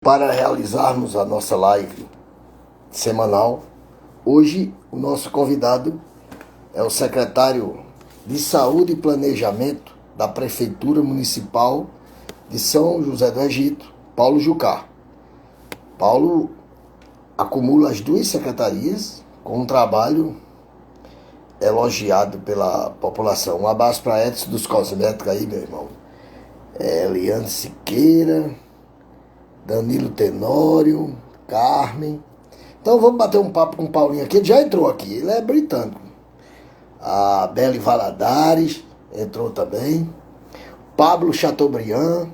para realizarmos a nossa live semanal. Hoje, o nosso convidado é o secretário de Saúde e Planejamento da Prefeitura Municipal de São José do Egito, Paulo Jucá. Paulo acumula as duas secretarias com um trabalho elogiado pela população. Um abraço para Edson dos Cosméticos aí, meu irmão. Eliane Siqueira, Danilo Tenório, Carmen. Então vamos bater um papo com o Paulinho aqui. Ele já entrou aqui, ele é britânico. A Beli Valadares entrou também. Pablo Chateaubriand.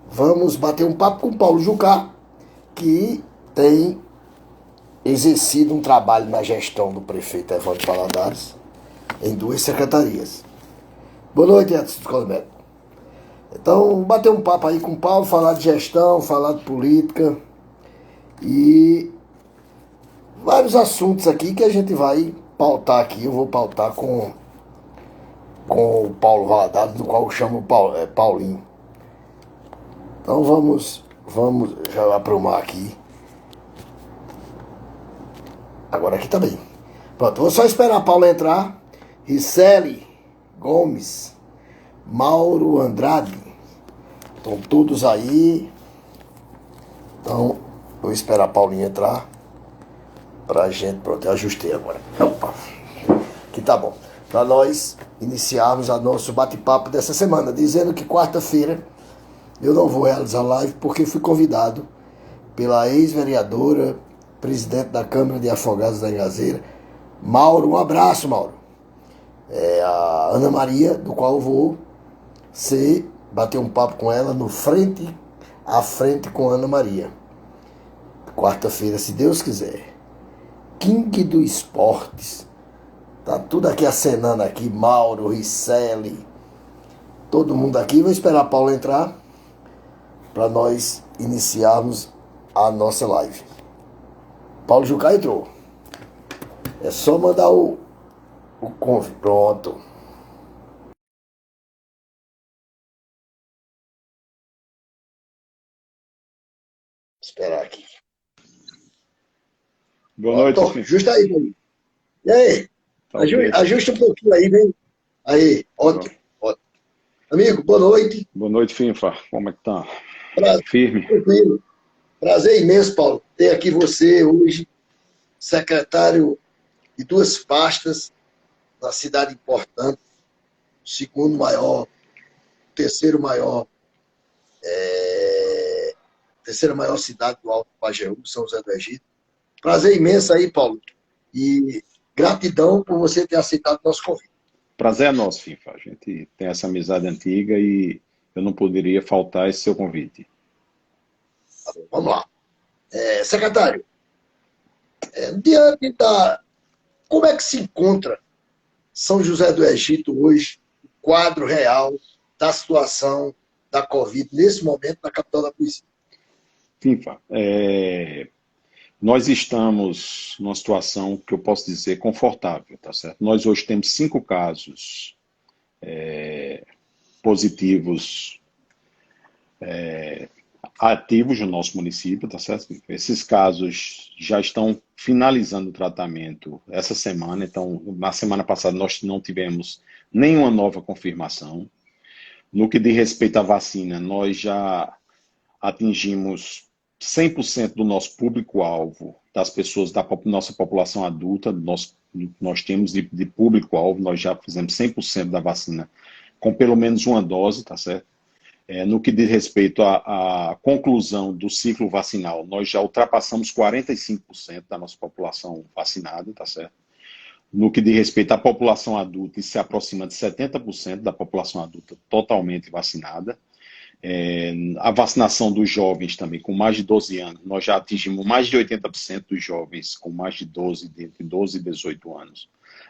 Vamos bater um papo com o Paulo Jucá, que tem exercido um trabalho na gestão do prefeito Evandro Valadares em duas secretarias. Boa noite, Edson dos Cosméticos. Então, bater um papo aí com o Paulo, falar de gestão, falar de política e vários assuntos aqui que a gente vai pautar aqui. Eu vou pautar com o Paulo Valadares, do qual eu chamo Paulinho. Então vamos já aprumar aqui. Agora aqui tá bem. Pronto, vou só esperar a Paula entrar. Ricele Gomes, Mauro Andrade, estão todos aí. Então, vou esperar a Paulinha entrar pra gente, pronto, eu ajustei agora. Opa, que tá bom. Para nós iniciarmos a nosso bate-papo dessa semana, dizendo que quarta-feira eu não vou realizar live porque fui convidado pela ex-vereadora, presidente da Câmara de Afogados da Engazeira, Mauro. Um abraço, Mauro. A Ana Maria, do qual eu vou bater um papo com ela no frente a frente com a Ana Maria. Quarta-feira, se Deus quiser. King do Esportes. Tá tudo aqui acenando aqui, Mauro, Ricele, todo mundo aqui. Vou esperar a Paula entrar para nós iniciarmos a nossa live. Paulo Jucá entrou. É só mandar o convite. Pronto. Esperar aqui. Boa noite, Pronto, ajusta aí, meu. E aí? Tá okay. Ajusta um pouquinho aí, vem. Aí, ótimo, ótimo. Amigo, boa noite. Boa noite, Finfa. Como é que tá? Firme. Tranquilo. Prazer imenso, Paulo, ter aqui você hoje, secretário de duas pastas na cidade importante, segundo maior, terceira maior cidade do Alto Pajeú, São José do Egito. Prazer imenso aí, Paulo, e gratidão por você ter aceitado o nosso convite. Prazer é nosso, Finfa. A gente tem essa amizade antiga e eu não poderia faltar esse seu convite. Tá bom, vamos lá. Secretário, diante da... Como é que se encontra São José do Egito hoje, o quadro real da situação da Covid, nesse momento, na capital da poesia? Finfa, nós estamos numa situação que eu posso dizer confortável, tá certo? Nós hoje temos 5 casos positivos ativos no nosso município, tá certo? Esses casos já estão finalizando o tratamento essa semana, então na semana passada nós não tivemos nenhuma nova confirmação. No que diz respeito à vacina, nós já atingimos 100% do nosso público-alvo, das pessoas da nossa população adulta, nós temos de público-alvo, nós já fizemos 100% da vacina com pelo menos uma dose, tá certo? No que diz respeito à conclusão do ciclo vacinal, nós já ultrapassamos 45% da nossa população vacinada, tá certo? No que diz respeito à população adulta, isso se aproxima de 70% da população adulta totalmente vacinada. A vacinação dos jovens também, com mais de 12 anos, nós já atingimos mais de 80% dos jovens com mais de 12 e 18 anos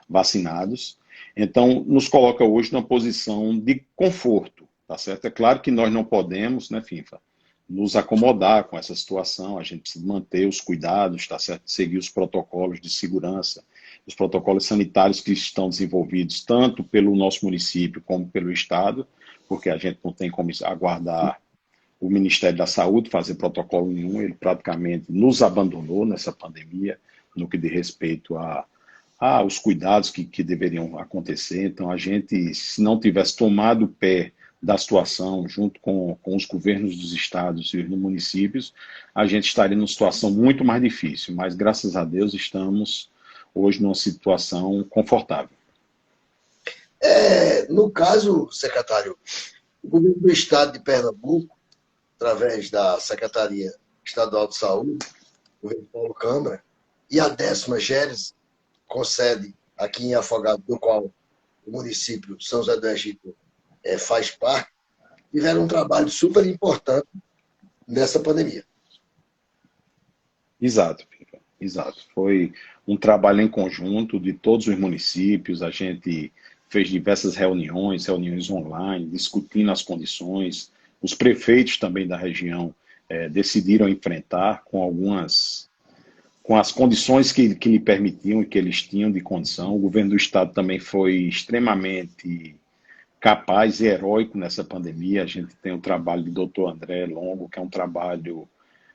vacinados. Então, nos coloca hoje numa posição de conforto, tá certo? É claro que nós não podemos, né, Finfa, nos acomodar com essa situação, a gente precisa manter os cuidados, tá certo? Seguir os protocolos de segurança, os protocolos sanitários que estão desenvolvidos tanto pelo nosso município como pelo Estado, porque a gente não tem como aguardar o Ministério da Saúde fazer protocolo nenhum, ele praticamente nos abandonou nessa pandemia, no que diz respeito aos cuidados que deveriam acontecer. Então, a gente, se não tivesse tomado o pé da situação, junto com os governos dos estados e dos municípios, a gente estaria numa situação muito mais difícil, mas graças a Deus estamos hoje numa situação confortável. No caso, secretário, o governo do estado de Pernambuco, através da Secretaria Estadual de Saúde, o governo Paulo Câmara, e a 10ª GERES, com sede aqui em Afogados, do qual o município de São José do Egito faz parte, tiveram um trabalho super importante nessa pandemia. Exato, Pica, exato. Foi um trabalho em conjunto de todos os municípios, a gente fez diversas reuniões online, discutindo as condições. Os prefeitos também da região decidiram enfrentar com as condições que lhe permitiam e que eles tinham de condição. O governo do estado também foi extremamente capaz e heróico nessa pandemia. A gente tem o trabalho do doutor André Longo, que é um trabalho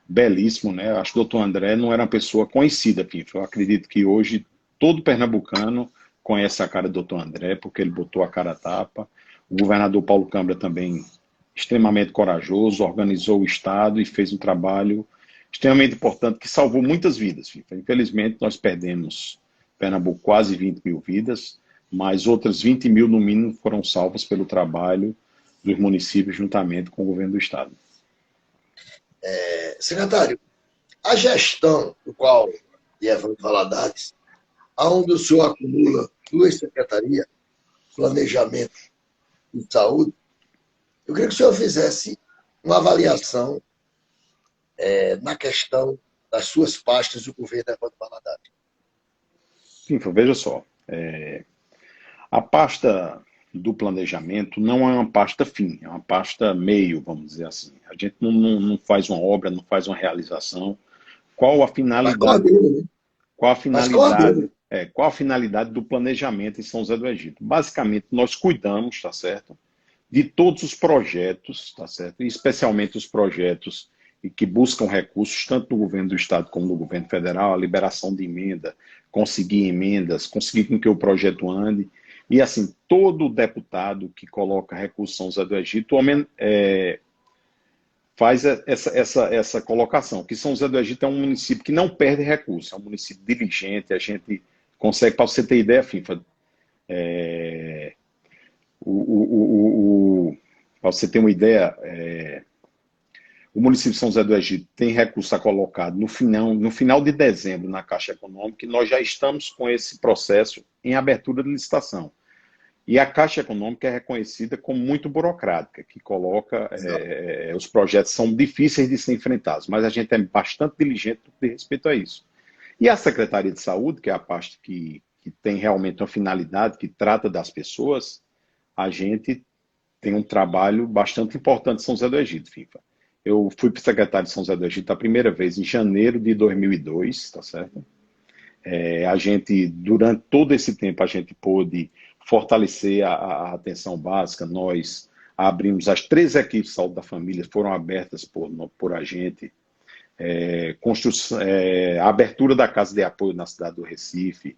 belíssimo, né? Eu acho que o doutor André não era uma pessoa conhecida, Pifa. Eu acredito que hoje todo pernambucano conhece a cara do doutor André, porque ele botou a cara a tapa. O governador Paulo Câmara também, extremamente corajoso, organizou o estado e fez um trabalho extremamente importante que salvou muitas vidas, Pifa. Infelizmente, nós perdemos Pernambuco quase 20 mil vidas, mas outras 20 mil, no mínimo, foram salvas pelo trabalho dos municípios juntamente com o governo do estado. Secretário, a gestão do qual de Evandro Valadares, onde o senhor acumula 2 secretarias, Planejamento e Saúde, eu queria que o senhor fizesse uma avaliação na questão das suas pastas do governo Evandro Valadares. Sim, veja só, a pasta do planejamento não é uma pasta fim, é uma pasta meio, vamos dizer assim. A gente não faz uma obra, não faz uma realização. Qual a finalidade? Né? Qual a finalidade do planejamento em São José do Egito? Basicamente, nós cuidamos, tá certo, de todos os projetos, tá certo, e especialmente os projetos que buscam recursos tanto do governo do estado como do governo federal, a liberação de emenda, conseguir emendas, conseguir com que o projeto ande. E assim, todo deputado que coloca recursos em São José do Egito faz essa colocação, que São José do Egito é um município que não perde recursos, é um município diligente, a gente consegue, para você ter ideia, FIFA, para você ter uma ideia, o município de São José do Egito tem recurso colocado no final de dezembro na Caixa Econômica, e nós já estamos com esse processo em abertura de licitação. E a Caixa Econômica é reconhecida como muito burocrática, que coloca, os projetos são difíceis de ser enfrentados, mas a gente é bastante diligente no que diz respeito a isso. E a Secretaria de Saúde, que é a parte que tem realmente uma finalidade, que trata das pessoas, a gente tem um trabalho bastante importante em São José do Egito, FIFA. Eu fui secretário de São José do Egito a primeira vez em janeiro de 2002, tá certo? A gente, durante todo esse tempo, a gente pôde fortalecer a atenção básica. Nós abrimos as 3 equipes de saúde da família, foram abertas por a gente. A abertura da casa de apoio na cidade do Recife.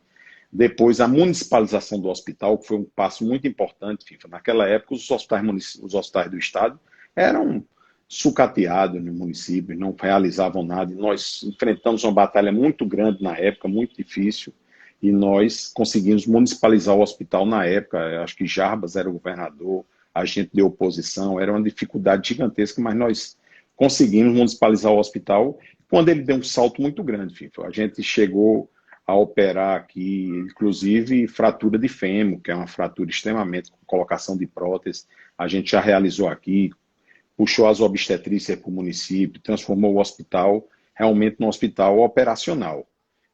Depois, a municipalização do hospital, que foi um passo muito importante, FIFA. Naquela época, os hospitais do estado eram sucateados no município, não realizavam nada. E nós enfrentamos uma batalha muito grande na época, muito difícil, e nós conseguimos municipalizar o hospital na época. Acho que Jarbas era o governador, a gente deu oposição, era uma dificuldade gigantesca, mas nós conseguimos municipalizar o hospital, quando ele deu um salto muito grande, FIFA. A gente chegou a operar aqui, inclusive, fratura de fêmur, que é uma fratura extremamente com colocação de prótese. A gente já realizou aqui, puxou as obstetrícias para o município, transformou o hospital realmente num hospital operacional.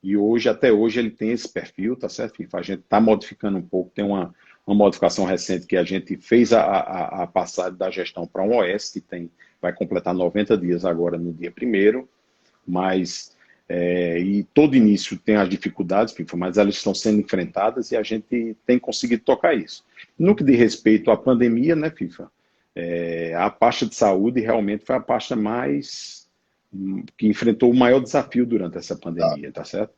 E hoje, até hoje, ele tem esse perfil, tá certo, FIFA? A gente está modificando um pouco, tem uma modificação recente que a gente fez a passagem da gestão para um OS, que vai completar 90 dias agora no dia 1º, mas e todo início tem as dificuldades, FIFA, mas elas estão sendo enfrentadas e a gente tem conseguido tocar isso. No que diz respeito à pandemia, né, FIFA? A pasta de saúde realmente foi a pasta mais que enfrentou o maior desafio durante essa Tá. pandemia, tá certo?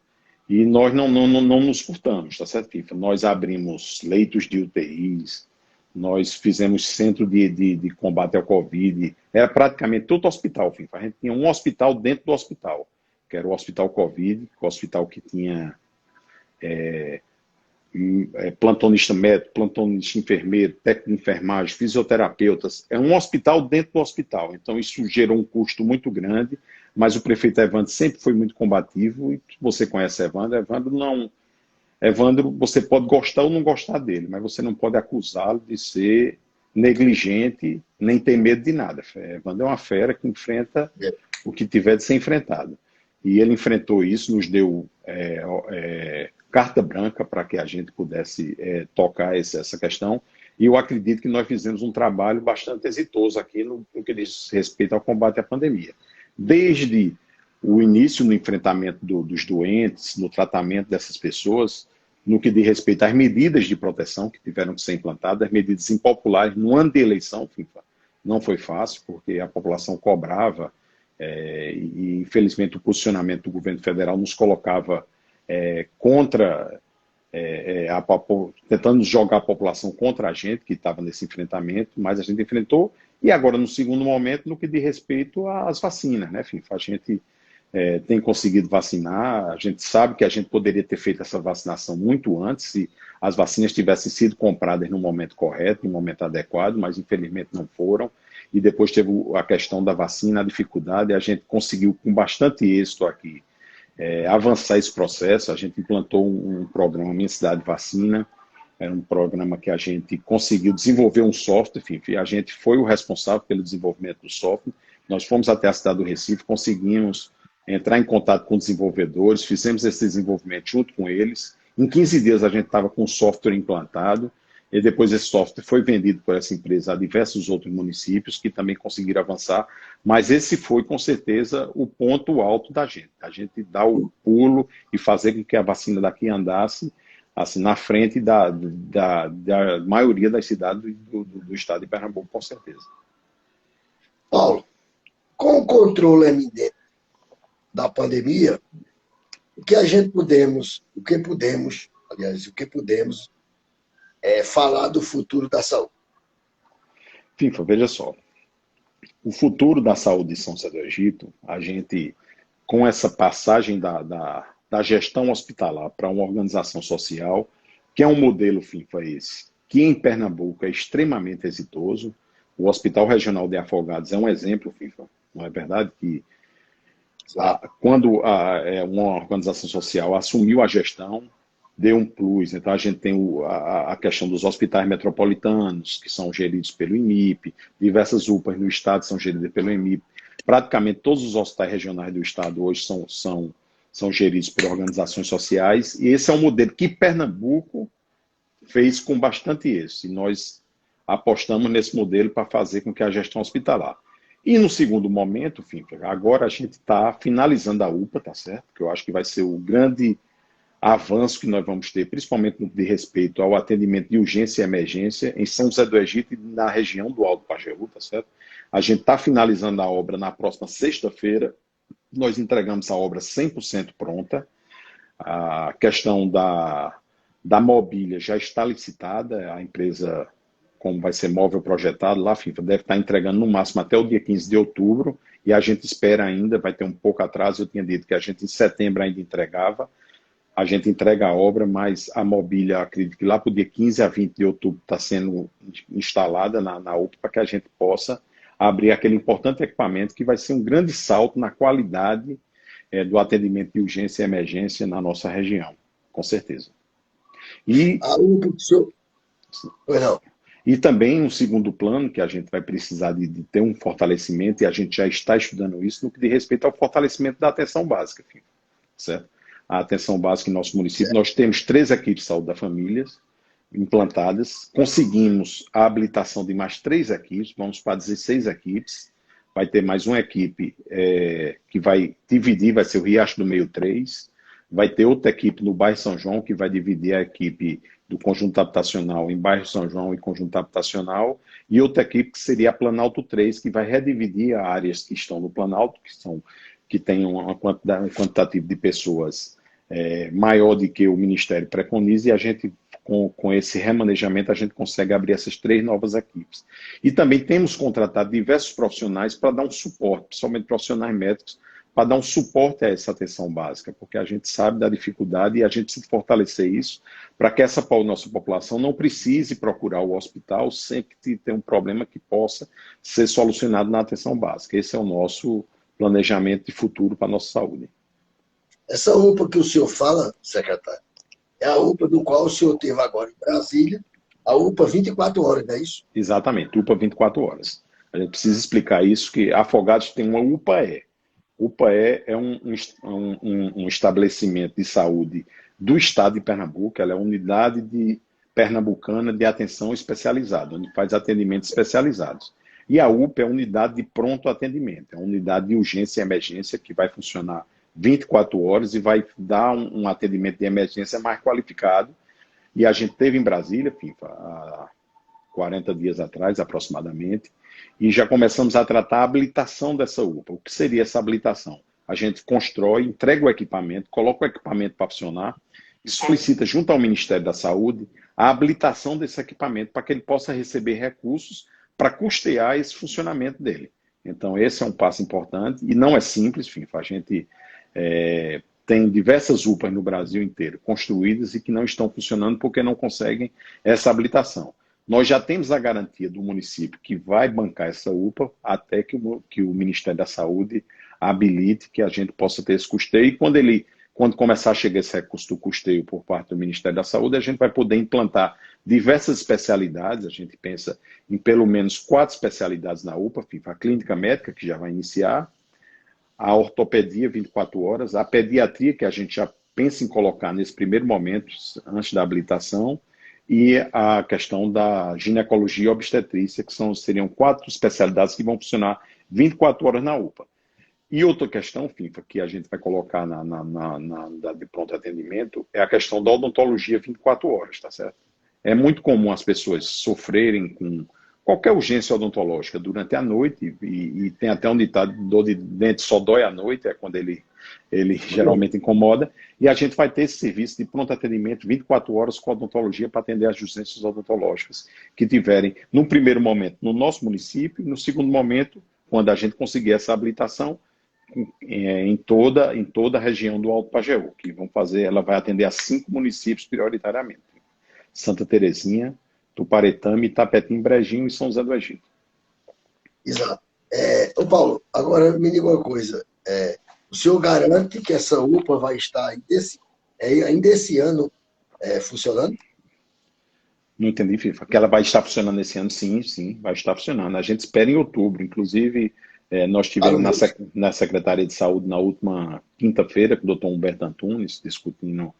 E nós não nos furtamos, tá certo, FIFA? Nós abrimos leitos de UTIs, nós fizemos centro de combate ao Covid, era praticamente todo hospital, FIFA. A gente tinha um hospital dentro do hospital, que era o Hospital Covid, o hospital que tinha plantonista médico, plantonista enfermeiro, técnico de enfermagem, fisioterapeutas. É um hospital dentro do hospital. Então, isso gerou um custo muito grande, mas o prefeito Evandro sempre foi muito combativo, e você conhece Evandro. Evandro, você pode gostar ou não gostar dele, mas você não pode acusá-lo de ser negligente, nem ter medo de nada. Evandro é uma fera que enfrenta o que tiver de ser enfrentado. E ele enfrentou isso, nos deu carta branca para que a gente pudesse tocar essa questão. E eu acredito que nós fizemos um trabalho bastante exitoso aqui no que diz respeito ao combate à pandemia. Desde o início no enfrentamento dos doentes, no tratamento dessas pessoas, no que diz respeito às medidas de proteção que tiveram que ser implantadas, as medidas impopulares no ano de eleição, não foi fácil, porque a população cobrava, e infelizmente o posicionamento do governo federal nos colocava contra, tentando jogar a população contra a gente, que estava nesse enfrentamento, mas a gente enfrentou, e agora no segundo momento, no que diz respeito às vacinas, né, FIFA? A gente tem conseguido vacinar, a gente sabe que a gente poderia ter feito essa vacinação muito antes, se as vacinas tivessem sido compradas no momento correto, no momento adequado, mas infelizmente não foram, e depois teve a questão da vacina, a dificuldade, e a gente conseguiu com bastante êxito aqui avançar esse processo. A gente implantou um programa Minha Cidade Vacina, era um programa que a gente conseguiu desenvolver um software, enfim, a gente foi o responsável pelo desenvolvimento do software, nós fomos até a cidade do Recife, conseguimos entrar em contato com desenvolvedores, fizemos esse desenvolvimento junto com eles, em 15 dias a gente estava com o software implantado, e depois esse software foi vendido por essa empresa a diversos outros municípios que também conseguiram avançar, mas esse foi com certeza o ponto alto da gente, a gente dar o pulo e fazer com que a vacina daqui andasse assim, na frente da maioria das cidades do estado de Pernambuco, com certeza. Paulo, com o controle eminente da pandemia, o que podemos falar do futuro da saúde? FIFA, veja só, o futuro da saúde de São José do Egito, a gente, com essa passagem da gestão hospitalar para uma organização social, que é um modelo FIFA esse, que em Pernambuco é extremamente exitoso. O Hospital Regional de Afogados é um exemplo, FIFA, não é verdade? Que quando uma organização social assumiu a gestão, deu um plus. Então, a gente tem a questão dos hospitais metropolitanos, que são geridos pelo IMIP, diversas UPAs no estado são geridas pelo IMIP. Praticamente todos os hospitais regionais do estado hoje são geridos por organizações sociais, e esse é um modelo que Pernambuco fez com bastante êxito. E nós apostamos nesse modelo para fazer com que a gestão hospitalar. E no segundo momento, enfim, agora a gente está finalizando a UPA, tá certo? Que eu acho que vai ser o grande avanço que nós vamos ter, principalmente no que diz respeito ao atendimento de urgência e emergência em São José do Egito e na região do Alto Pajeú, tá certo? A gente está finalizando a obra na próxima sexta-feira, nós entregamos a obra 100% pronta, a questão da mobília já está licitada, a empresa, como vai ser móvel projetado lá, FIFA, deve estar entregando no máximo até o dia 15 de outubro, e a gente espera ainda, vai ter um pouco atraso, eu tinha dito que a gente em setembro ainda entregava, a gente entrega a obra, mas a mobília, acredito que lá para o dia 15 a 20 de outubro está sendo instalada na UPA para que a gente possa abrir aquele importante equipamento que vai ser um grande salto na qualidade do atendimento de urgência e emergência na nossa região, com certeza. E, A UPA do senhor... Não. E também um segundo plano, que a gente vai precisar de ter um fortalecimento, e a gente já está estudando isso, no que diz respeito ao fortalecimento da atenção básica, certo? A atenção básica em nosso município, nós temos 3 equipes de saúde da família implantadas, conseguimos a habilitação de mais 3 equipes, vamos para 16 equipes, vai ter mais uma equipe que vai dividir, vai ser o Riacho do Meio 3, vai ter outra equipe no bairro São João, que vai dividir a equipe do conjunto habitacional em bairro São João e conjunto habitacional, e outra equipe que seria a Planalto 3, que vai redividir áreas que estão no Planalto, que tem uma quantidade, um quantitativo de pessoas maior do que o Ministério preconiza, e a gente, com esse remanejamento, a gente consegue abrir essas 3 novas equipes. E também temos contratado diversos profissionais para dar um suporte, principalmente profissionais médicos, para dar um suporte a essa atenção básica, porque a gente sabe da dificuldade e a gente precisa fortalecer isso para que essa nossa população não precise procurar o hospital sempre que tem um problema que possa ser solucionado na atenção básica. Esse é o nosso planejamento de futuro para a nossa saúde. Essa UPA que o senhor fala, secretário, é a UPA do qual o senhor teve agora em Brasília, a UPA 24 horas, não é isso? Exatamente, UPA 24 horas. A gente precisa explicar isso, que Afogados tem uma UPA-E. UPA-E é um estabelecimento de saúde do estado de Pernambuco, ela é a unidade pernambucana de atenção especializada, onde faz atendimentos especializados. E a UPA é a unidade de pronto atendimento, é uma unidade de urgência e emergência que vai funcionar 24 horas e vai dar um atendimento de emergência mais qualificado. E a gente teve em Brasília, FIFA, há 40 dias atrás, aproximadamente, e já começamos a tratar a habilitação dessa UPA. O que seria essa habilitação? A gente constrói, entrega o equipamento, coloca o equipamento para funcionar e solicita junto ao Ministério da Saúde a habilitação desse equipamento para que ele possa receber recursos para custear esse funcionamento dele. Então, esse é um passo importante e não é simples, FIFA. A gente tem diversas UPAs no Brasil inteiro construídas e que não estão funcionando porque não conseguem essa habilitação. Nós já temos a garantia do município que vai bancar essa UPA até que o Ministério da Saúde habilite que a gente possa ter esse custeio. E quando começar a chegar esse recurso do custeio por parte do Ministério da Saúde, a gente vai poder implantar diversas especialidades. A gente pensa em pelo menos 4 especialidades na UPA, a clínica médica, que já vai iniciar, a ortopedia 24 horas, a pediatria, que a gente já pensa em colocar nesse primeiro momento, antes da habilitação, e a questão da ginecologia e obstetrícia, que seriam 4 especialidades que vão funcionar 24 horas na UPA. E outra questão, FIFA, que a gente vai colocar de pronto atendimento, é a questão da odontologia 24 horas, tá certo? É muito comum as pessoas sofrerem com qualquer urgência odontológica durante a noite, e tem até um ditado, dor de dente só dói à noite, é quando ele geralmente incomoda, e a gente vai ter esse serviço de pronto atendimento 24 horas com odontologia para atender as urgências odontológicas que tiverem, no primeiro momento, no nosso município, e no segundo momento, quando a gente conseguir essa habilitação, em toda a região do Alto Pajeú, que ela vai atender a 5 municípios prioritariamente: Santa Terezinha, Tuparetama, Itapetim, Brejinho e São José do Egito. Exato. Ô Paulo, agora me diga uma coisa. O senhor garante que essa UPA vai estar ainda esse ano funcionando? Não entendi, FIFA. Que ela vai estar funcionando esse ano? Sim, vai estar funcionando. A gente espera em outubro. Inclusive, nós tivemos na Secretaria de Saúde na última quinta-feira com o doutor Humberto Antunes discutindo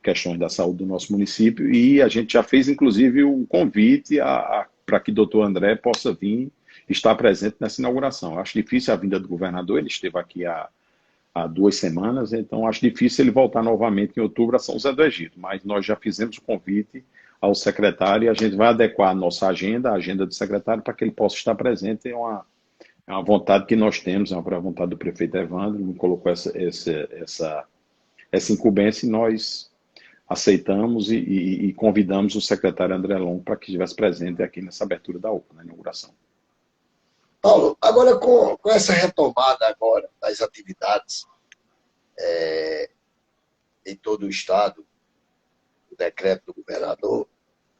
questões da saúde do nosso município, e a gente já fez, inclusive, um convite para que o doutor André possa vir estar presente nessa inauguração. Acho difícil a vinda do governador, ele esteve aqui há 2 semanas, então acho difícil ele voltar novamente em outubro a São José do Egito, mas nós já fizemos o convite ao secretário e a gente vai adequar a nossa agenda, a agenda do secretário, para que ele possa estar presente. É uma vontade que nós temos, é uma vontade do prefeito Evandro, me colocou essa incumbência, e nós aceitamos e convidamos o secretário André Longo para que estivesse presente aqui nessa abertura da UPA, na inauguração. Paulo, agora com essa retomada agora das atividades em todo o estado, o decreto do governador,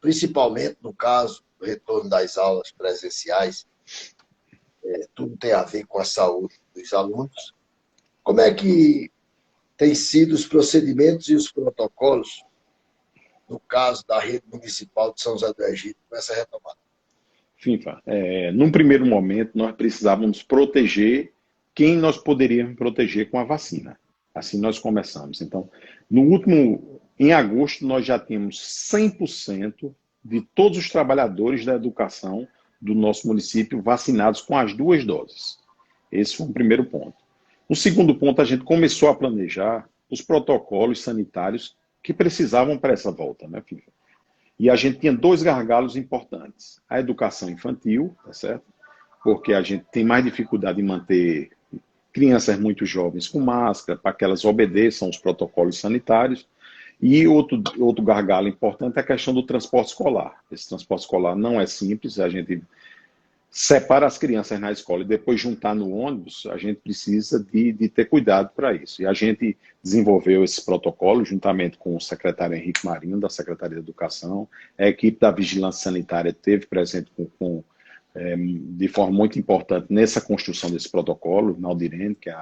principalmente no caso do retorno das aulas presenciais, tudo tem a ver com a saúde dos alunos. Como é que têm sido os procedimentos e os protocolos no caso da rede municipal de São José do Egito com essa retomada? FIFA, num primeiro momento, nós precisávamos proteger quem nós poderíamos proteger com a vacina. Assim nós começamos. Então, em agosto, nós já tínhamos 100% de todos os trabalhadores da educação do nosso município vacinados com as 2 doses. Esse foi o primeiro ponto. No segundo ponto, a gente começou a planejar os protocolos sanitários que precisavam para essa volta, né, FIFA? E a gente tinha dois gargalos importantes. A educação infantil, tá certo? Porque a gente tem mais dificuldade em manter crianças muito jovens com máscara, para que elas obedeçam os protocolos sanitários. E outro gargalo importante é a questão do transporte escolar. Esse transporte escolar não é simples, a gente separa as crianças na escola e depois juntar no ônibus, a gente precisa de ter cuidado para isso. E a gente desenvolveu esse protocolo juntamente com o secretário Henrique Marinho, da Secretaria de Educação. A equipe da Vigilância Sanitária esteve presente de forma muito importante nessa construção desse protocolo, Naldirene, que é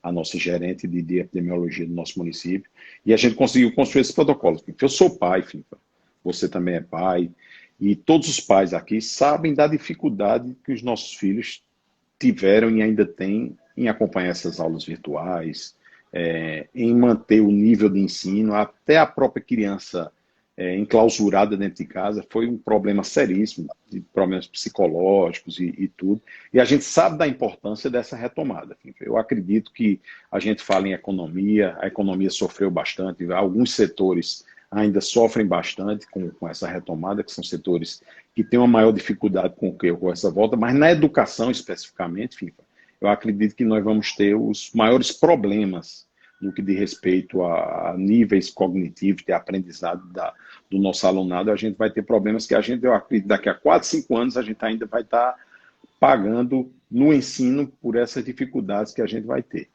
a nossa gerente de epidemiologia do nosso município, e a gente conseguiu construir esse protocolo. Eu sou pai, FIFA, você também é pai, e todos os pais aqui sabem da dificuldade que os nossos filhos tiveram e ainda têm em acompanhar essas aulas virtuais, em manter o nível de ensino, até a própria criança enclausurada dentro de casa, foi um problema seríssimo, de problemas psicológicos e tudo. E a gente sabe da importância dessa retomada. Eu acredito que a gente fala em economia, a economia sofreu bastante, alguns setores ainda sofrem bastante com essa retomada, que são setores que têm uma maior dificuldade com essa volta, mas na educação especificamente, FIFA, eu acredito que nós vamos ter os maiores problemas no que diz respeito a níveis cognitivos de aprendizado do nosso alunado. A gente vai ter problemas que eu acredito, daqui a 4, 5 anos, a gente ainda vai estar pagando no ensino por essas dificuldades que a gente vai ter,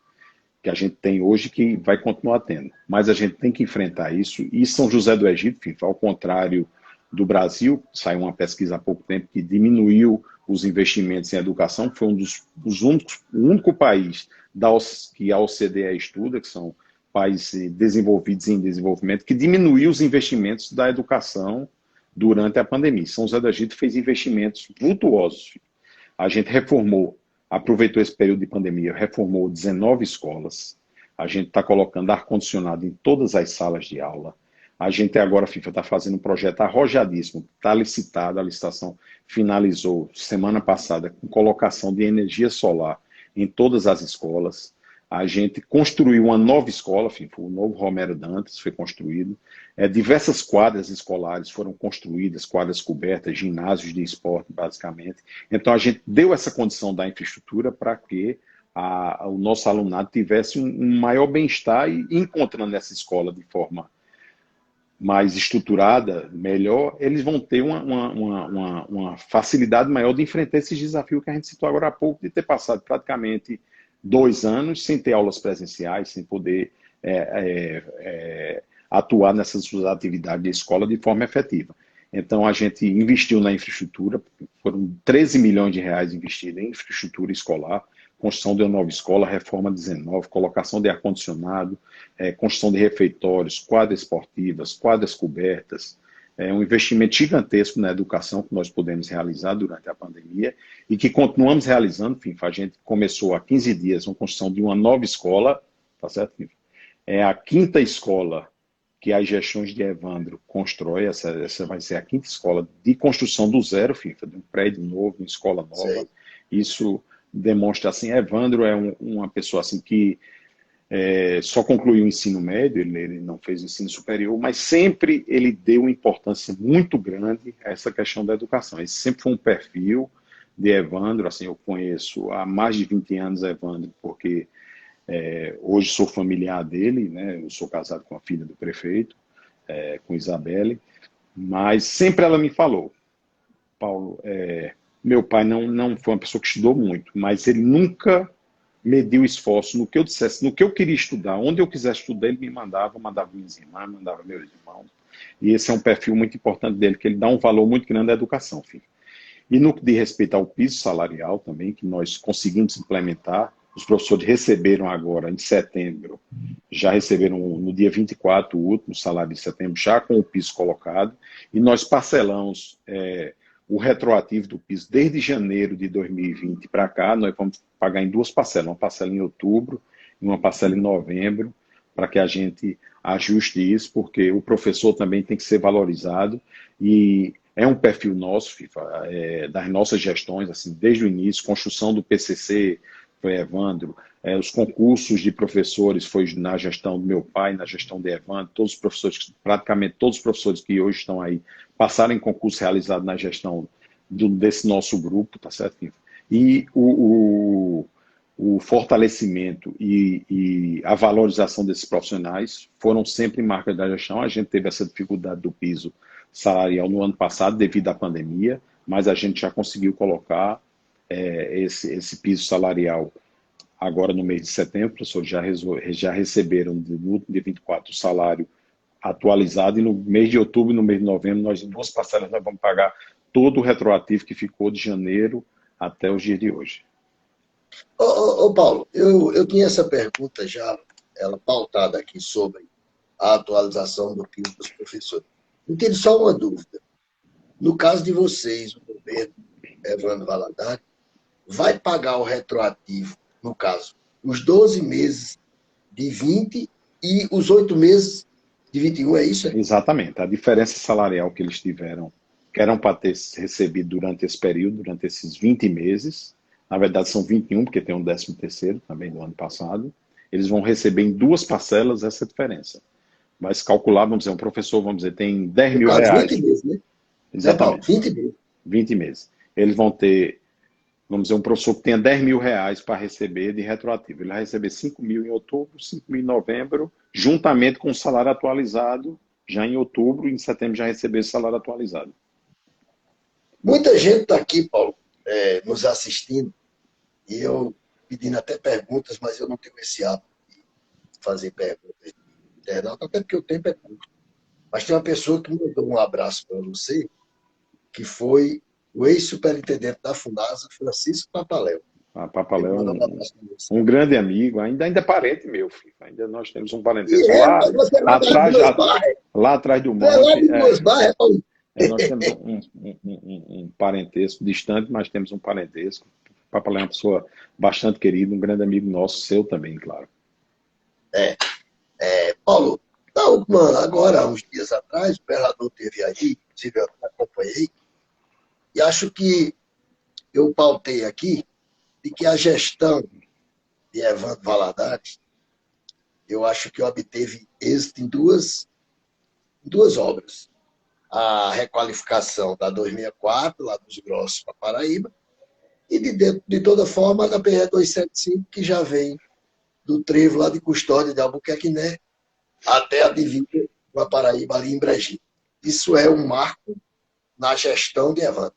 que a gente tem hoje, que vai continuar tendo. Mas a gente tem que enfrentar isso. E São José do Egito, FIFA, ao contrário do Brasil, saiu uma pesquisa há pouco tempo que diminuiu os investimentos em educação, foi um dos únicos, o único país que a OCDE estuda, que são países desenvolvidos em desenvolvimento, que diminuiu os investimentos da educação durante a pandemia. São José do Egito fez investimentos vultuosos. A gente aproveitou esse período de pandemia, reformou 19 escolas, a gente está colocando ar-condicionado em todas as salas de aula. A gente agora, FIFA, está fazendo um projeto arrojadíssimo, está licitado, a licitação finalizou semana passada com colocação de energia solar em todas as escolas. A gente construiu uma nova escola, FIFA, o novo Romero Dantas foi construído. Diversas quadras escolares foram construídas, quadras cobertas, ginásios de esporte, basicamente. Então, a gente deu essa condição da infraestrutura para que o nosso alunado tivesse um maior bem-estar e encontrando essa escola de forma mais estruturada, melhor, eles vão ter uma facilidade maior de enfrentar esses desafios que a gente citou agora há pouco, de ter passado praticamente 2 anos sem ter aulas presenciais, sem poder atuar nessas atividades de escola de forma efetiva. Então, a gente investiu na infraestrutura, foram 13 milhões de reais investidos em infraestrutura escolar, construção de uma nova escola, reforma 19, colocação de ar-condicionado, construção de refeitórios, quadras esportivas, quadras cobertas, um investimento gigantesco na educação que nós pudemos realizar durante a pandemia e que continuamos realizando. Enfim, a gente começou há 15 dias uma construção de uma nova escola, tá certo? É a 5ª escola que as gestões de Evandro constrói, essa vai ser a 5ª escola de construção do zero, FIFA, de um prédio novo, uma escola nova. Sim. Isso demonstra, assim, Evandro é uma pessoa assim que só concluiu o ensino médio, ele não fez ensino superior, mas sempre ele deu uma importância muito grande a essa questão da educação. Esse sempre foi um perfil de Evandro, assim, eu conheço há mais de 20 anos Evandro, porque hoje sou familiar dele, né? Eu sou casado com a filha do prefeito, com Isabelle, mas sempre ela me falou, Paulo, meu pai não foi uma pessoa que estudou muito, mas ele nunca mediu esforço no que eu dissesse, no que eu queria estudar, onde eu quisesse estudar, ele me mandava minhas irmãs, mandava meus irmãos. E esse é um perfil muito importante dele, que ele dá um valor muito grande à educação, filho. E no que diz respeito ao piso salarial também, que nós conseguimos implementar, os professores receberam agora, em setembro, já receberam no dia 24, o último salário de setembro, já com o piso colocado, e nós parcelamos o retroativo do piso desde janeiro de 2020 para cá. Nós vamos pagar em 2 parcelas, uma parcela em outubro e uma parcela em novembro, para que a gente ajuste isso, porque o professor também tem que ser valorizado, e é um perfil nosso, FIFA, das nossas gestões, assim, desde o início, construção do PCC, foi Evandro, os concursos de professores foi na gestão do meu pai, na gestão de Evandro, todos os professores, praticamente todos os professores que hoje estão aí, passaram em concurso realizado na gestão desse nosso grupo, tá certo? E o fortalecimento e a valorização desses profissionais foram sempre marcas da gestão. A gente teve essa dificuldade do piso salarial no ano passado devido à pandemia, mas a gente já conseguiu colocar esse piso salarial agora no mês de setembro. Os professores já receberam no dia 24 o salário atualizado, e no mês de outubro e no mês de novembro, nós em 2 parcelas nós vamos pagar todo o retroativo que ficou de janeiro até os dias de hoje. Ô, Paulo, eu tinha essa pergunta já, ela pautada aqui sobre a atualização do piso dos professores. Eu tenho só uma dúvida. No caso de vocês, o governo, Evandro Valadares, vai pagar o retroativo, no caso, os 12 meses de 20 e os 8 meses de 21, é isso? Exatamente. A diferença salarial que eles tiveram, que eram para ter recebido durante esse período, durante esses 20 meses, na verdade são 21, porque tem um 13º também do ano passado, eles vão receber em 2 parcelas essa diferença. Mas calcular, vamos dizer, um professor, vamos dizer, tem 10 mil reais. 20 meses, né? Exatamente. 20 meses. 20 meses. Eles vão ter, vamos dizer, um professor que tenha 10 mil reais para receber de retroativo. Ele vai receber 5 mil em outubro, 5 mil em novembro, juntamente com o salário atualizado, já em outubro, e em setembro já receber esse salário atualizado. Muita gente está aqui, Paulo, nos assistindo, e eu pedindo até perguntas, mas eu não tenho esse hábito de fazer perguntas de internauta, até porque o tempo é curto. Mas tem uma pessoa que mandou um abraço para você, que foi o ex-superintendente da FUNASA, Francisco Papaléu. Papaléu é um grande amigo, ainda é parente meu, filho. Ainda nós temos um parentesco você lá atrás, lá atrás do monte. Lá de Duas Barras, Paulo. Nós temos um parentesco distante, mas temos um parentesco. Papaléu é uma pessoa bastante querida, um grande amigo nosso, seu também, claro. Paulo, agora, uns dias atrás, o governador teve aí, inclusive eu acompanhei, e acho que eu pautei aqui de que a gestão de Evandro Valadares, eu acho que obteve êxito em duas obras. A requalificação da 264, lá dos Grossos para Paraíba, e de toda forma da PR 275, que já vem do trevo lá de Custódia de Albuquerque, né, até a divisa com a Paraíba, ali em Brejinho. Isso é um marco na gestão de Evandro.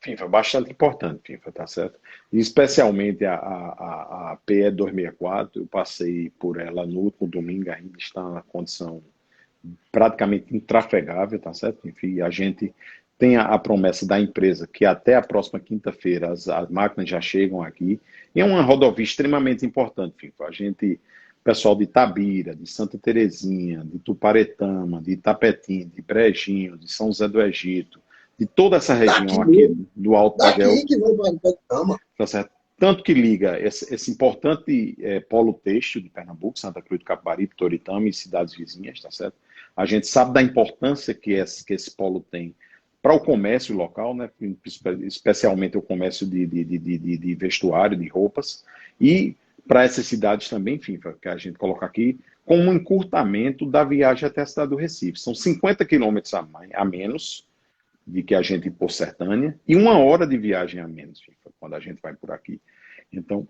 FIFA, bastante importante, FIFA, tá certo? E especialmente a PE 264, eu passei por ela no último domingo, ainda está na condição praticamente intrafegável, tá certo? Enfim, a gente tem a promessa da empresa que até a próxima quinta-feira as máquinas já chegam aqui, e é uma rodovia extremamente importante, FIFA. A gente, pessoal de Itabira, de Santa Terezinha, de Tuparetama, de Itapetim, de Brejinho, de São José do Egito, de toda essa região aqui do Alto Paguel. Daqui que vai para Itatama. Tá certo? Tanto que liga esse importante polo têxtil de Pernambuco, Santa Cruz do Capibaribe, Toritama e cidades vizinhas, tá certo? A gente sabe da importância que esse polo tem para o comércio local, né? Especialmente o comércio de vestuário, de roupas, e para essas cidades também, enfim, que a gente coloca aqui, com um encurtamento da viagem até a cidade do Recife. São 50 quilômetros a menos de que a gente ir por Sertânia, e 1 hora de viagem a menos, quando a gente vai por aqui. Então,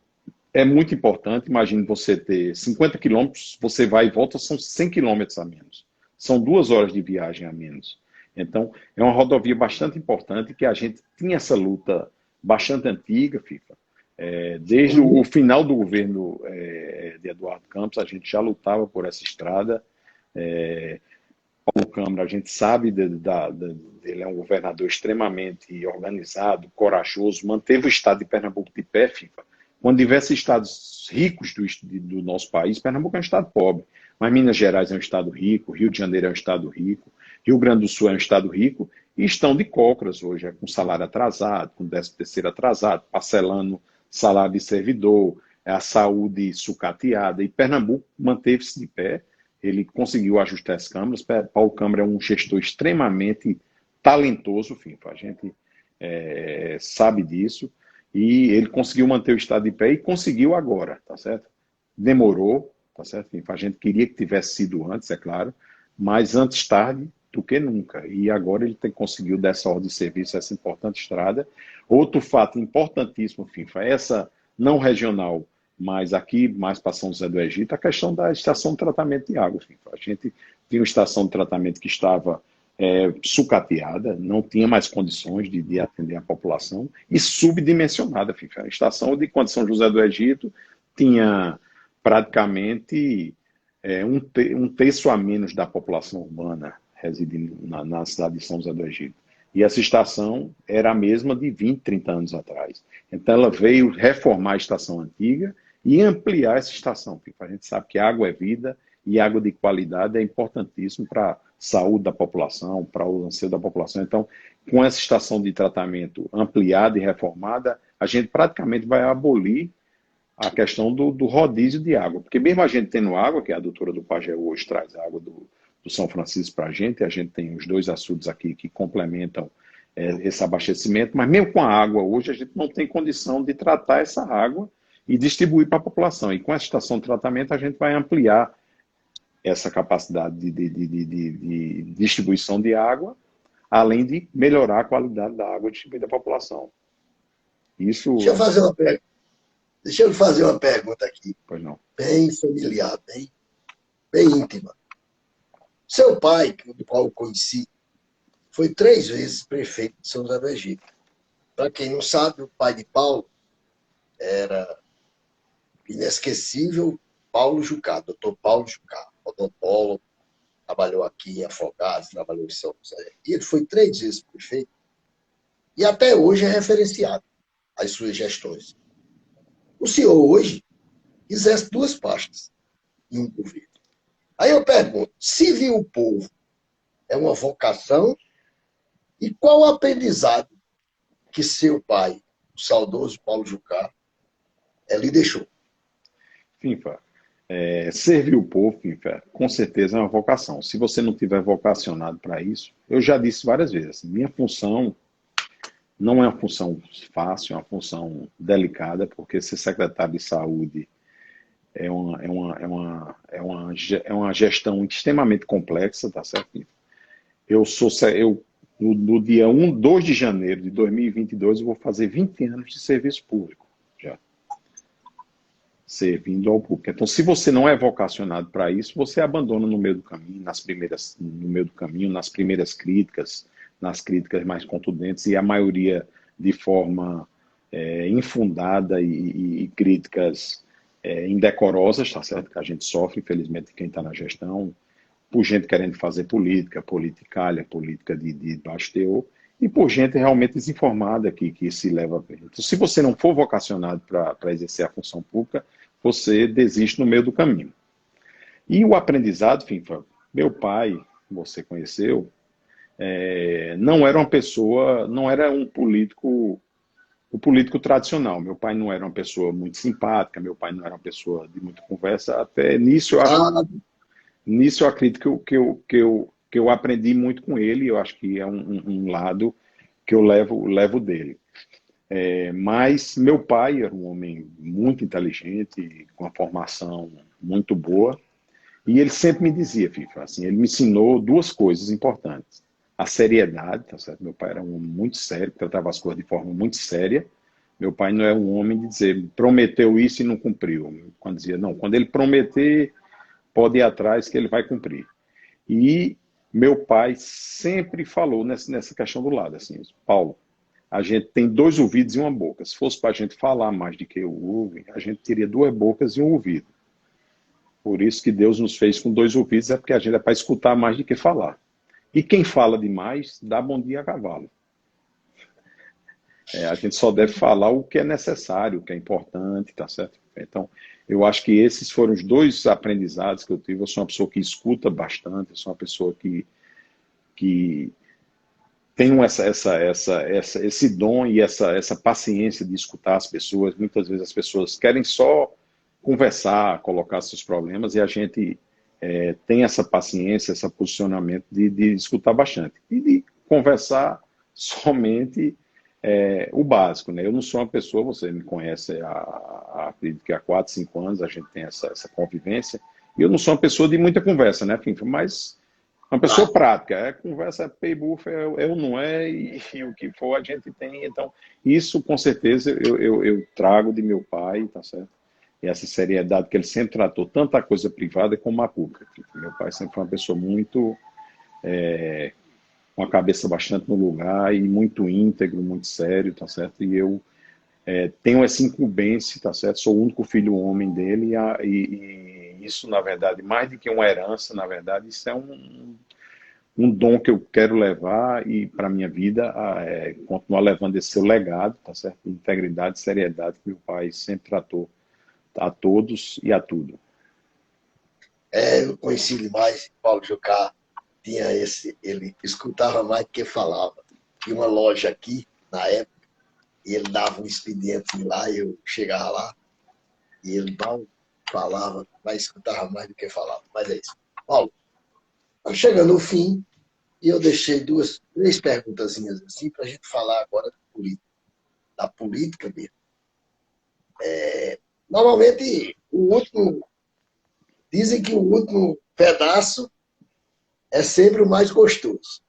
é muito importante. Imagine você ter 50 quilômetros, você vai e volta, são 100 quilômetros a menos. São 2 horas de viagem a menos. Então, é uma rodovia bastante importante, que a gente tinha essa luta bastante antiga, FIFA. Desde o final do governo de Eduardo Campos, a gente já lutava por essa estrada. Paulo Câmara, a gente sabe ele é um governador extremamente organizado, corajoso, manteve o estado de Pernambuco de pé, FIFA. Quando diversos estados ricos do nosso país, Pernambuco é um estado pobre, mas Minas Gerais é um estado rico, Rio de Janeiro é um estado rico, Rio Grande do Sul é um estado rico, e estão de cócoras hoje, com salário atrasado, com 13º atrasado, parcelando salário de servidor, a saúde sucateada, e Pernambuco manteve-se de pé. Ele conseguiu ajustar as câmaras. Paulo Câmara é um gestor extremamente talentoso, FIFA. A gente sabe disso. e ele conseguiu manter o estado de pé e conseguiu agora, tá certo? Demorou, tá certo? A gente queria que tivesse sido antes, é claro, mas antes tarde do que nunca. E agora ele conseguiu dessa ordem de serviço, essa importante estrada. Outro fato importantíssimo, FIFA, essa não regional, mas aqui mais para São José do Egito, a questão da estação de tratamento de água, FIFA. A gente tinha uma estação de tratamento que estava sucateada, não tinha mais condições de atender a população e subdimensionada, FIFA. A estação de São José do Egito tinha praticamente um terço a menos da população urbana residindo na cidade de São José do Egito. E essa estação era a mesma de 20, 30 anos atrás. Então ela veio reformar a estação antiga e ampliar essa estação. A gente sabe que água é vida e água de qualidade é importantíssimo para a saúde da população, para o anseio da população. Então, com essa estação de tratamento ampliada e reformada, a gente praticamente vai abolir a questão do rodízio de água. Porque mesmo a gente tendo água, que a doutora do Pajeú hoje traz água do São Francisco para a gente tem os 2 açudes aqui que complementam esse abastecimento, mas mesmo com a água hoje, a gente não tem condição de tratar essa água e distribuir para a população. E com essa estação de tratamento, a gente vai ampliar essa capacidade de distribuição de água, além de melhorar a qualidade da água distribuída à população. Isso... Deixa eu fazer uma pergunta aqui. Pois não. Bem familiar, bem íntima. Seu pai, do qual eu conheci, foi 3 vezes prefeito de São José do Egito. Para quem não sabe, o pai de Paulo era inesquecível Paulo Jucá, doutor Paulo Jucá, odontólogo, trabalhou aqui em Afogados, trabalhou em São José. E ele foi 3 vezes prefeito e até hoje é referenciado as suas gestões. O senhor hoje exerce 2 pastas em um governo. Aí eu pergunto, servir o povo é uma vocação? E qual o aprendizado que seu pai, o saudoso Paulo Jucá, lhe deixou? FIFA, servir o povo, FIFA, com certeza é uma vocação. Se você não tiver vocacionado para isso, eu já disse várias vezes, minha função não é uma função fácil, é uma função delicada, porque ser secretário de saúde é uma gestão extremamente complexa, tá certo? No dia 2 de janeiro de 2022, eu vou fazer 20 anos de serviço público, já, servindo ao público. Então, se você não é vocacionado para isso, você abandona no meio do caminho, nas primeiras críticas, nas críticas mais contundentes, e a maioria de forma infundada e críticas indecorosas, tá certo? Que a gente sofre, infelizmente, quem está na gestão, por gente querendo fazer política, politicalha, política de baixo teor, e por gente realmente desinformada que se leva a ver. Então, se você não for vocacionado para exercer a função pública, você desiste no meio do caminho. E o aprendizado, enfim, meu pai, você conheceu, não era uma pessoa, não era um político, o político tradicional. Meu pai não era uma pessoa muito simpática, meu pai não era uma pessoa de muita conversa. Até nisso eu acredito que eu aprendi muito com ele. Eu acho que é um lado que eu levo dele. Mas meu pai era um homem muito inteligente, com uma formação muito boa, e ele sempre me dizia, FIFA, assim, ele me ensinou 2 coisas importantes. A seriedade, tá certo? Meu pai era um homem muito sério, que tratava as coisas de forma muito séria. Meu pai não é um homem de dizer, prometeu isso e não cumpriu. Quando dizia, não, quando ele prometer, pode ir atrás que ele vai cumprir. E meu pai sempre falou nessa questão do lado, assim, Paulo, a gente tem 2 ouvidos e uma boca. Se fosse para a gente falar mais do que ouve, a gente teria 2 bocas e um ouvido. Por isso que Deus nos fez com 2 ouvidos, é porque a gente é para escutar mais do que falar. E quem fala demais, dá bom dia a cavalo. A gente só deve falar o que é necessário, o que é importante, tá certo? Então, eu acho que esses foram os 2 aprendizados que eu tive. Eu sou uma pessoa que escuta bastante, eu sou uma pessoa que tem esse dom e essa paciência de escutar as pessoas. Muitas vezes as pessoas querem só conversar, colocar seus problemas, e a gente tem essa paciência, esse posicionamento de escutar bastante. E de conversar somente o básico, né? Eu não sou uma pessoa, você me conhece acredito que há 4, 5 anos a gente tem essa convivência, e eu não sou uma pessoa de muita conversa, né, Finfa? Mas uma pessoa Claro. prática, conversa, pay buff, é ou não é, e o que for a gente tem. Então, isso com certeza eu trago de meu pai, tá certo? E essa seriedade que ele sempre tratou, tanto a coisa privada como a pública. Meu pai sempre foi uma pessoa muito, com a cabeça bastante no lugar e muito íntegro, muito sério, tá certo? E eu tenho essa incumbência, tá certo? Sou o único filho homem dele e isso, na verdade, mais do que uma herança, na verdade, isso é um dom que eu quero levar e para minha vida continuar levando esse seu legado, tá certo? Integridade, seriedade que meu pai sempre tratou a todos e a tudo. Eu conheci ele mais, Paulo Jucá tinha ele escutava mais do que falava. Tinha uma loja aqui, na época, e ele dava um expediente lá, e eu chegava lá, e ele mal falava, mas escutava mais do que falava. Mas é isso. Paulo, tá chegando no fim, e eu deixei três perguntazinhas assim, para a gente falar agora da política mesmo. Normalmente, dizem que o último pedaço é sempre o mais gostoso.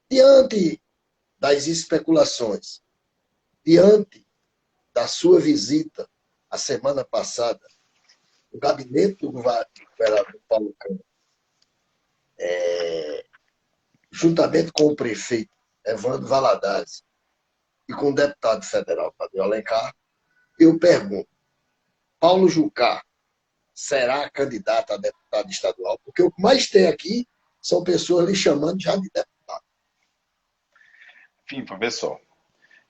Diante das especulações, diante da sua visita a semana passada no gabinete do governador Paulo Câmara, juntamente com o prefeito Evandro Valadares e com o deputado federal Tadeu Alencar, eu pergunto, Paulo Jucá será candidato a deputado estadual? Porque o que mais tem aqui são pessoas lhe chamando já de deputado. Enfim, vê só.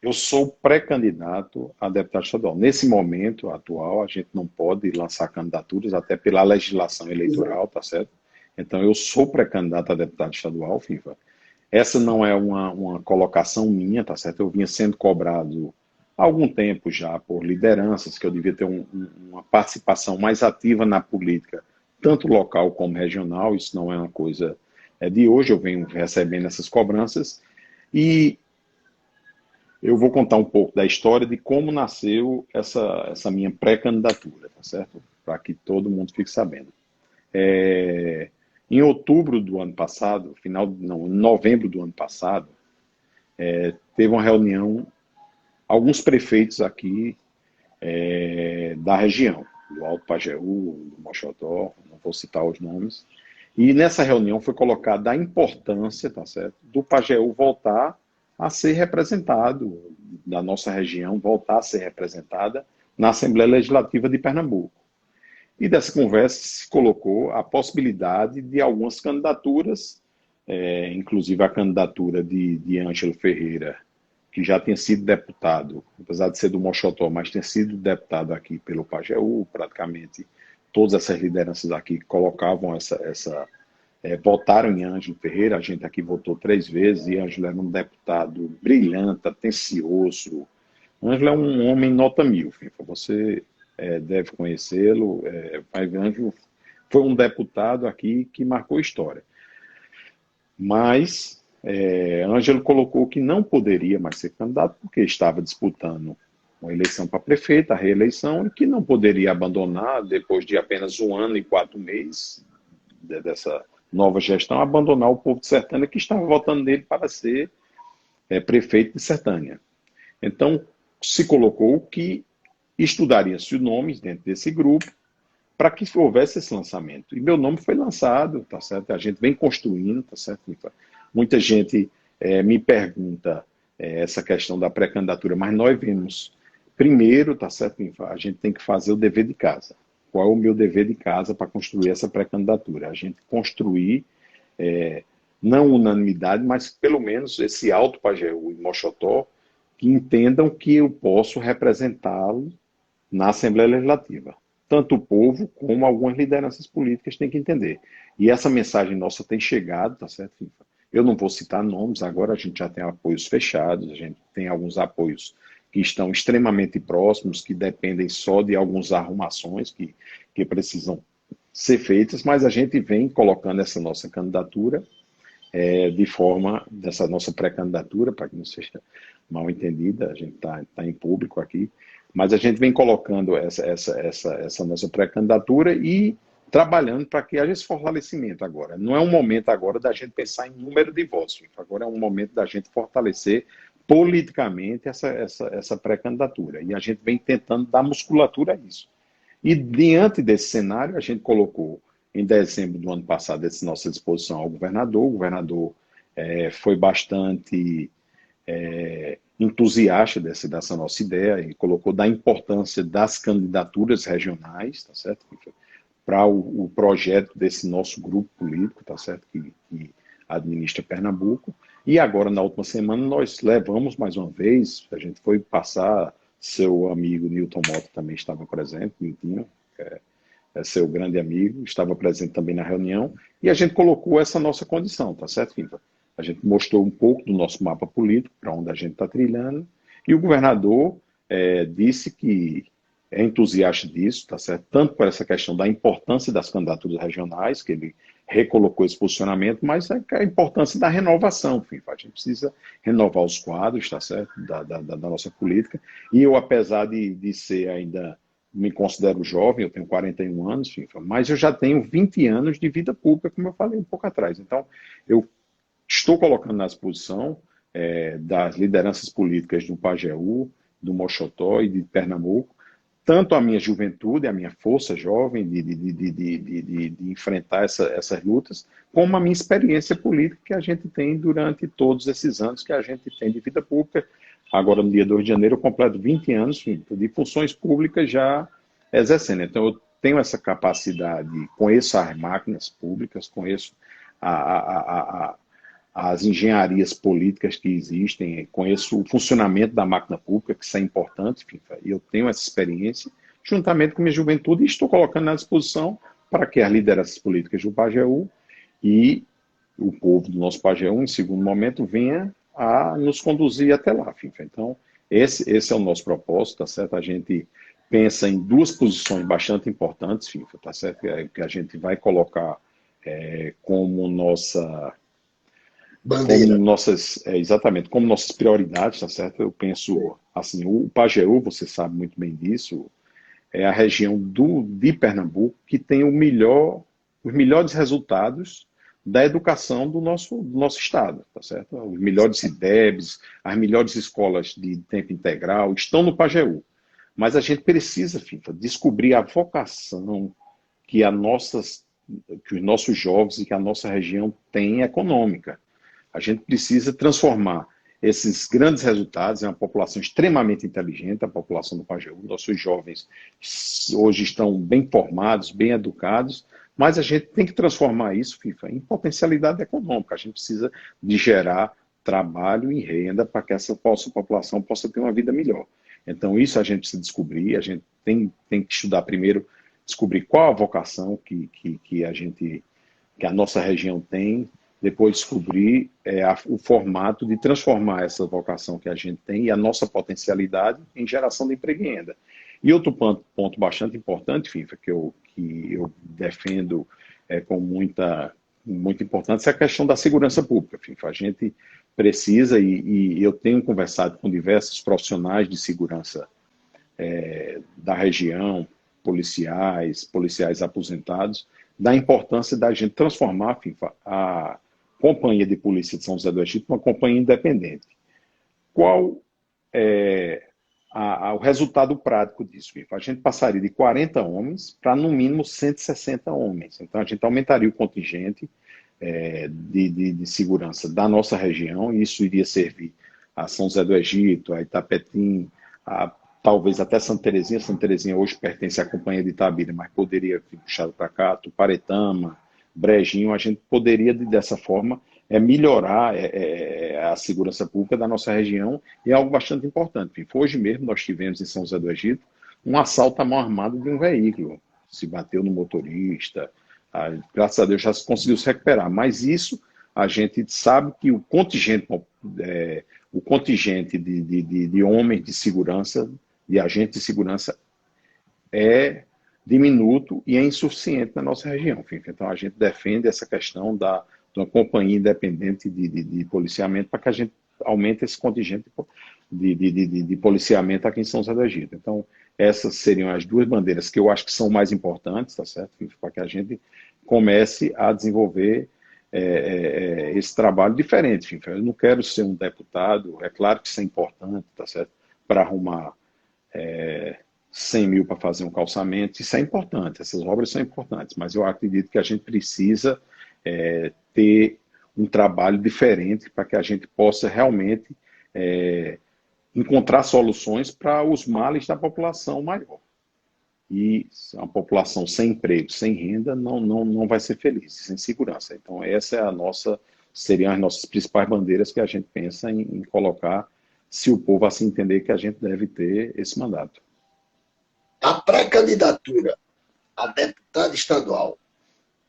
Eu sou pré-candidato a deputado estadual. Nesse momento atual, a gente não pode lançar candidaturas, até pela legislação Exato. eleitoral, tá certo? Então, eu sou pré-candidato a deputado estadual, FIFA. Essa não é uma colocação minha, tá certo? Eu vinha sendo cobrado há algum tempo já por lideranças, que eu devia ter uma participação mais ativa na política, tanto local como regional. Isso não é uma coisa de hoje, eu venho recebendo essas cobranças. E eu vou contar um pouco da história de como nasceu essa minha pré-candidatura, tá certo? Para que todo mundo fique sabendo. Em outubro do ano passado, em novembro do ano passado, teve uma reunião, alguns prefeitos aqui da região, do Alto Pajeú, do Mochotó, não vou citar os nomes, e nessa reunião foi colocada a importância, tá certo, do Pajeú voltar a ser representado, da nossa região voltar a ser representada na Assembleia Legislativa de Pernambuco. E dessa conversa se colocou a possibilidade de algumas candidaturas, inclusive a candidatura de Ângelo Ferreira, que já tinha sido deputado, apesar de ser do Mochotó, mas tinha sido deputado aqui pelo Pajeú, praticamente todas essas lideranças aqui colocavam votaram em Ângelo Ferreira, a gente aqui votou 3 vezes, e Ângelo era um deputado brilhante, atencioso. Ângelo é um homem nota 1000, você deve conhecê-lo. Ângelo foi um deputado aqui que marcou história. Mas Ângelo colocou que não poderia mais ser candidato porque estava disputando uma eleição para prefeito, a reeleição, e que não poderia abandonar, depois de apenas 1 ano e 4 meses dessa nova gestão, abandonar o povo de Sertânia que estava votando nele para ser prefeito de Sertânia. Então, se colocou que estudaria-se nomes dentro desse grupo para que houvesse esse lançamento. E meu nome foi lançado, tá certo? A gente vem construindo, tá certo? Muita gente me pergunta essa questão da pré-candidatura, mas nós vemos, primeiro, tá certo? A gente tem que fazer o dever de casa. Qual é o meu dever de casa para construir essa pré-candidatura? A gente construir, não unanimidade, mas pelo menos esse Alto Pajeú e Mochotó, que entendam que eu posso representá-lo na Assembleia Legislativa. Tanto o povo como algumas lideranças políticas têm que entender. E essa mensagem nossa tem chegado, tá certo, FIFA? Eu não vou citar nomes, agora a gente já tem apoios fechados, a gente tem alguns apoios que estão extremamente próximos, que dependem só de algumas arrumações que precisam ser feitas, mas a gente vem colocando essa nossa candidatura de forma, dessa nossa pré-candidatura, para que não seja mal entendida, a gente está em público aqui, mas a gente vem colocando essa nossa pré-candidatura e trabalhando para que haja esse fortalecimento agora. Não é um momento agora da gente pensar em número de votos, agora é um momento da gente fortalecer politicamente essa pré-candidatura. E a gente vem tentando dar musculatura a isso. E diante desse cenário, a gente colocou em dezembro do ano passado essa nossa disposição ao governador. O governador foi bastante entusiasta dessa nossa ideia e colocou da importância das candidaturas regionais, tá certo? Para o projeto desse nosso grupo político, tá certo? Que administra Pernambuco. E agora, na última semana, nós levamos mais uma vez, a gente foi passar, seu amigo Newton Mota também estava presente, Niltinho, seu grande amigo, estava presente também na reunião, e a gente colocou essa nossa condição, tá certo, Fimpa? A gente mostrou um pouco do nosso mapa político, para onde a gente está trilhando, e o governador disse que é entusiasta disso, tá certo? Tanto por essa questão da importância das candidaturas regionais, que ele recolocou esse posicionamento, mas a importância da renovação, enfim, a gente precisa renovar os quadros, tá certo? Da nossa política, e eu, apesar de ser ainda, me considero jovem, eu tenho 41 anos, enfim, mas eu já tenho 20 anos de vida pública, como eu falei um pouco atrás, então eu estou colocando à disposição das lideranças políticas do Pajeú, do Moxotó e de Pernambuco, tanto a minha juventude, a minha força jovem de enfrentar essas lutas, como a minha experiência política que a gente tem durante todos esses anos que a gente tem de vida pública. Agora, no dia 2 de janeiro, eu completo 20 anos de funções públicas já exercendo. Então, eu tenho essa capacidade, conheço as máquinas públicas, conheço as engenharias políticas que existem, conheço o funcionamento da máquina pública, que isso é importante, e eu tenho essa experiência, juntamente com minha juventude, e estou colocando à disposição para que as lideranças políticas do Pajeú e o povo do nosso Pajeú, em segundo momento, venha a nos conduzir até lá. Então, esse é o nosso propósito, tá certo? A gente pensa em duas posições bastante importantes, tá certo? Que a gente vai colocar como nossa... Bandeira. Como exatamente, como nossas prioridades, tá certo? Eu penso, assim, o Pajeú, você sabe muito bem disso, é a região de Pernambuco que tem os melhores resultados da educação do nosso estado, tá certo? Os melhores IDEBs, as melhores escolas de tempo integral estão no Pajeú. Mas a gente precisa, FIFA, descobrir a vocação que os nossos jovens e que a nossa região tem econômica. A gente precisa transformar esses grandes resultados em uma população extremamente inteligente, a população do Pajeú. Nossos jovens hoje estão bem formados, bem educados, mas a gente tem que transformar isso, FIFA, em potencialidade econômica. A gente precisa de gerar trabalho e renda para que essa população possa ter uma vida melhor. Então, isso a gente precisa descobrir, a gente tem que estudar primeiro, descobrir qual a vocação que a nossa região tem, depois descobrir o formato de transformar essa vocação que a gente tem e a nossa potencialidade em geração de emprego e renda. E outro ponto bastante importante, FIFA, que eu defendo com muita importância, é a questão da segurança pública, FIFA. A gente precisa, e eu tenho conversado com diversos profissionais de segurança da região, policiais aposentados, da importância da gente transformar, FIFA, a Companhia de Polícia de São José do Egito numa companhia independente. Qual é o resultado prático disso, FIFA? A gente passaria de 40 homens para, no mínimo, 160 homens. Então, a gente aumentaria o contingente de segurança da nossa região, e isso iria servir a São José do Egito, a Itapetim, talvez até Santa Terezinha. Santa Terezinha hoje pertence à Companhia de Itabira, mas poderia vir puxado para cá, Tuparetama, Brejinho. A gente poderia, dessa forma, melhorar a segurança pública da nossa região, e é algo bastante importante. Hoje mesmo nós tivemos em São José do Egito um assalto à mão armada de um veículo, se bateu no motorista, graças a Deus já conseguiu se recuperar, mas isso a gente sabe que o contingente de homens de segurança, de agentes de segurança, é diminuto e é insuficiente na nossa região. Então, a gente defende essa questão de uma companhia independente de policiamento para que a gente aumente esse contingente de policiamento aqui em São José do Egito. Então, essas seriam as duas bandeiras que eu acho que são mais importantes, tá certo? Para que a gente comece a desenvolver esse trabalho diferente. Enfim, eu não quero ser um deputado, é claro que isso é importante, tá certo? Para arrumar 100 mil para fazer um calçamento, isso é importante, essas obras são importantes, mas eu acredito que a gente precisa ter um trabalho diferente para que a gente possa realmente encontrar soluções para os males da população maior. E a população sem emprego, sem renda, não vai ser feliz, sem segurança. Então, essa seriam as nossas principais bandeiras que a gente pensa em colocar, se o povo assim entender que a gente deve ter esse mandato. A pré-candidatura a deputado estadual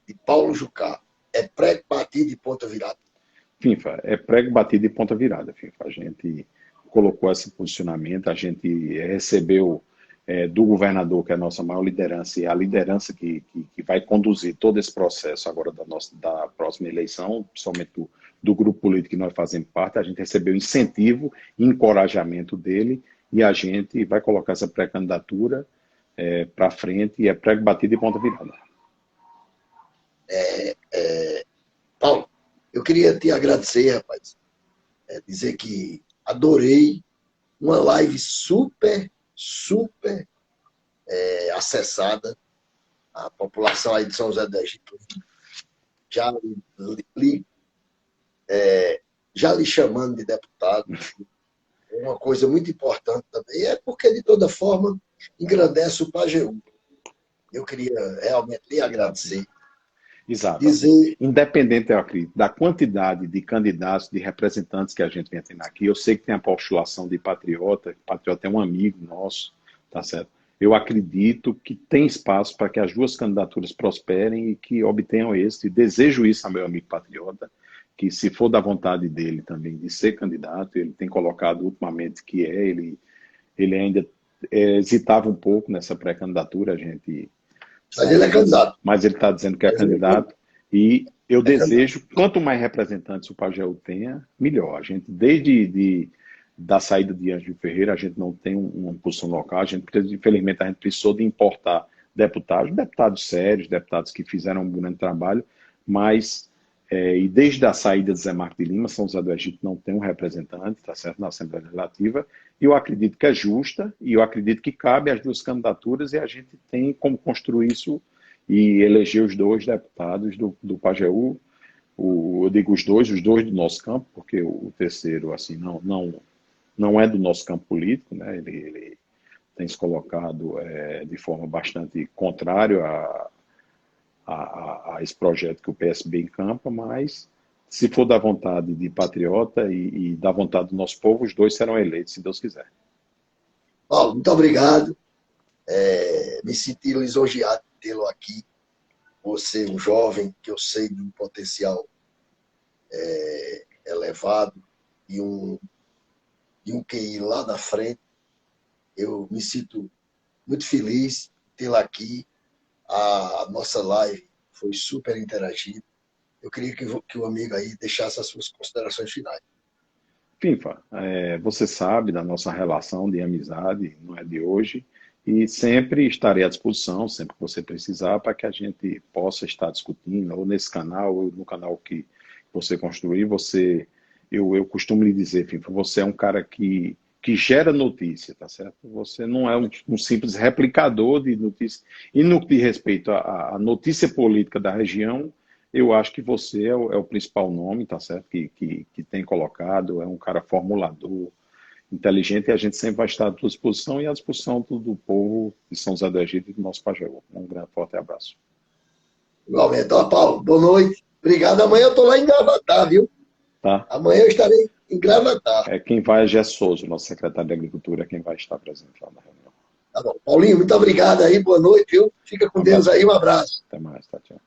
de Paulo Jucá é prego batido e ponta virada? FIFA, é prego batido e ponta virada, FIFA. A gente colocou esse posicionamento, a gente recebeu do governador, que é a nossa maior liderança, e a liderança que vai conduzir todo esse processo agora da próxima eleição, principalmente do grupo político que nós fazemos parte, a gente recebeu incentivo e encorajamento dele, e a gente vai colocar essa pré-candidatura para frente, e é prego batido e ponta virada. Paulo, eu queria te agradecer, rapaz, dizer que adorei uma live super acessada. A população aí de São José do Egito já lhe chamando de deputado. É uma coisa muito importante também. É porque, de toda forma, engrandece o Pajeú. Eu queria realmente lhe agradecer. Exato. Independente, eu acredito, da quantidade de candidatos, de representantes que a gente vem tendo aqui, eu sei que tem a postulação de Patriota é um amigo nosso, tá certo? Eu acredito que tem espaço para que as duas candidaturas prosperem e que obtenham êxito, e desejo isso a meu amigo Patriota, que se for da vontade dele também de ser candidato, ele tem colocado ultimamente que ele ainda hesitava um pouco nessa pré-candidatura, a gente... Mas ele é candidato. Mas ele está dizendo que é candidato. E eu desejo, quanto mais representantes o Pajeú tenha, melhor. A gente, desde da saída de Ângelo Ferreira, a gente não tem uma posição local. Infelizmente, a gente precisou de importar deputados sérios, deputados que fizeram um grande trabalho, mas, e desde a saída de Zé Marco de Lima, São José do Egito não tem um representante, tá certo, na Assembleia Legislativa, e eu acredito que é justa, e eu acredito que cabe as duas candidaturas, e a gente tem como construir isso e eleger os dois deputados do Pajeú. Eu digo os dois do nosso campo, porque o terceiro, assim, não é do nosso campo político, né? Ele tem se colocado de forma bastante contrária a esse projeto que o PSB encampa, mas se for da vontade de Patriota e da vontade do nosso povo, os dois serão eleitos, se Deus quiser. Paulo, muito obrigado. Me senti lisonjeado de tê-lo aqui. Você, um jovem que eu sei de um potencial elevado e um QI lá na frente. Eu me sinto muito feliz de tê-lo aqui. A nossa live foi super interagida. Eu queria que o amigo aí deixasse as suas considerações finais. FIFA, você sabe da nossa relação de amizade, não é de hoje, e sempre estarei à disposição, sempre que você precisar, para que a gente possa estar discutindo, ou nesse canal, ou no canal que você construir. Eu costumo lhe dizer, FIFA, você é um cara que gera notícia, tá certo? Você não é um simples replicador de notícias. E no que diz respeito à notícia política da região, eu acho que você é o principal nome, tá certo? Que tem colocado, é um cara formulador, inteligente, e a gente sempre vai estar à sua disposição e à disposição do povo de São José do Egito e do nosso Pajeú. Um grande forte abraço. Igualmente. Paulo, boa noite. Obrigado. Amanhã eu estou lá em Gravatar, viu? Tá. Amanhã eu estarei em Gravatar. Quem vai é Gé Souza, nosso secretário de Agricultura, quem vai estar presente lá na reunião. Tá bom. Paulinho, muito obrigado aí. Boa noite, viu? Fica com Deus aí. Um abraço. Até mais. Tá, tchau.